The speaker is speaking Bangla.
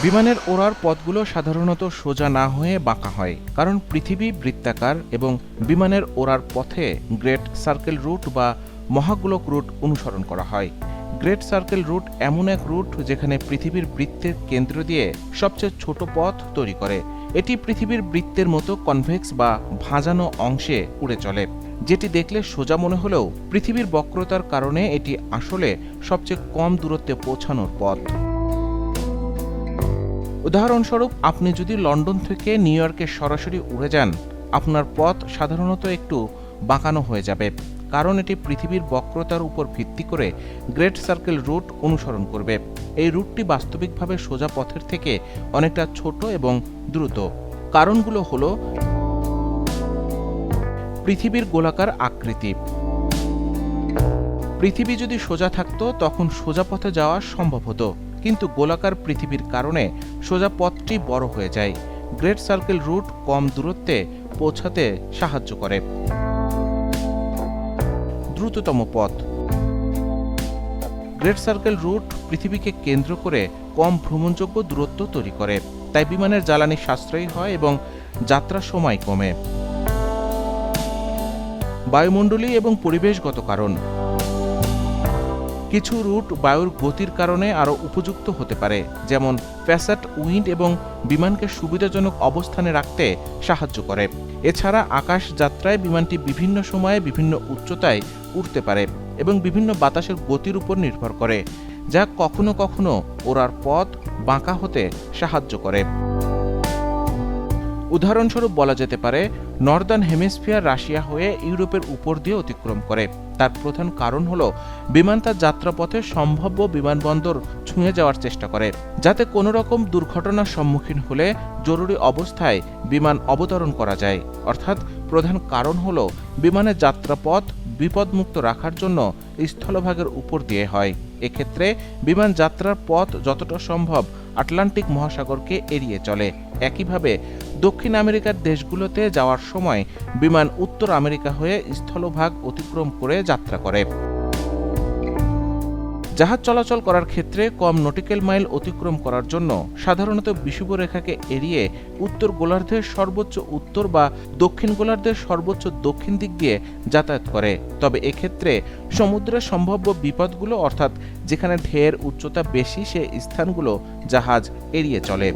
বিমানের ওড়ার পথগুলো সাধারণত সোজা না হয়ে বাঁকা হয়, কারণ পৃথিবী বৃত্তাকার এবং বিমানের ওড়ার পথে গ্রেট সার্কেল রুট বা মহাগোলক রুট অনুসরণ করা হয়। গ্রেট সার্কেল রুট এমন এক রুট যেখানে পৃথিবীর বৃত্তের কেন্দ্র দিয়ে সবচেয়ে ছোট পথ তৈরি করে। এটি পৃথিবীর বৃত্তের মতো কনভেক্স বা ভাঁজানো অংশে উড়ে চলে, যেটি দেখলে সোজা মনে হলেও পৃথিবীর বক্রতার কারণে এটি আসলে সবচেয়ে কম দূরত্বে পৌঁছানোর পথ। উদাহরণস্বরূপ, আপনি যদি লন্ডন থেকে নিউ ইয়র্কে সরাসরি উড়ে যান, আপনার পথ সাধারণত একটু বাঁকানো হয়ে যাবে, কারণ এটি পৃথিবীর বক্রতার উপর ভিত্তি করে গ্রেট সার্কেল রুট অনুসরণ করবে। এই রুটটি বাস্তবিকভাবে সোজা পথের থেকে অনেকটা ছোট এবং দ্রুত। কারণগুলো হল পৃথিবীর গোলাকার আকৃতি। পৃথিবী যদি সোজা থাকতো তখন সোজা পথে যাওয়া সম্ভব হতো, কিন্তু গোলাকার পৃথিবীর কারণে সোজা পথটি বড় হয়ে যায়। গ্রেট সার্কেল রুট কম দূরত্বে পৌঁছাতে সাহায্য করে। দ্রুততম পথ। গ্রেট সার্কেল রুট পৃথিবীকে কেন্দ্র করে কম ভ্রমণযোগ্য দূরত্ব তৈরি করে, তাই বিমানের জ্বালানি সাশ্রয়ী হয় এবং যাত্রার সময় কমে। বায়ুমণ্ডলীয় এবং পরিবেশগত কারণ। কিছু রুট বায়ুর গতির কারণে আরও উপযুক্ত হতে পারে, যেমন প্যাসাট উইন্ড এবং বিমানকে সুবিধাজনক অবস্থানে রাখতে সাহায্য করে। এছাড়া আকাশ যাত্রায় বিমানটি বিভিন্ন সময়ে বিভিন্ন উচ্চতায় উঠতে পারে এবং বিভিন্ন বাতাসের গতির উপর নির্ভর করে, যা কখনো কখনো ওড়ার পথ বাঁকা হতে সাহায্য করে। উদাহরণস্বরূপ বলা যেতে পারে, নর্দার্ন হেমিস্ফিয়ার রাশিয়া হয়ে ইউরোপের উপর দিয়ে অতিক্রম করে। তার প্রধান কারণ হল বিমান তার যাত্রাপথে সম্ভাব্য বিমানবন্দর ছুঁয়ে যাওয়ার চেষ্টা করে, যাতে কোনো রকম দুর্ঘটনার সম্মুখীন হলে জরুরি অবস্থায় বিমান অবতরণ করা যায়। অর্থাৎ প্রধান কারণ হল বিমানের যাত্রাপথ বিপদমুক্ত রাখার জন্য স্থলভাগের উপর দিয়ে হয়। এক্ষেত্রে বিমান যাত্রার পথ যতটা সম্ভব আটলান্টিক মহাসাগরকে এড়িয়ে চলে। একইভাবে দক্ষিণ আমেরিকার দেশগুলোতে যাওয়ার সময় বিমান উত্তর আমেরিকা হয়ে স্থলভাগ অতিক্রম করে যাত্রা করে। জাহাজ চলাচল করার ক্ষেত্রে কম নটিক্যাল মাইল অতিক্রম করার জন্য সাধারণত বিষুবরেখাকে এড়িয়ে উত্তর গোলার্ধের সর্বোচ্চ উত্তর বা দক্ষিণ গোলার্ধের সর্বোচ্চ দক্ষিণ দিক দিয়ে যাতায়াত করে। তবে এক্ষেত্রে সমুদ্রের সম্ভাব্য বিপদগুলো, অর্থাৎ যেখানে ঢের উচ্চতা বেশি, সে স্থানগুলো জাহাজ এড়িয়ে চলে।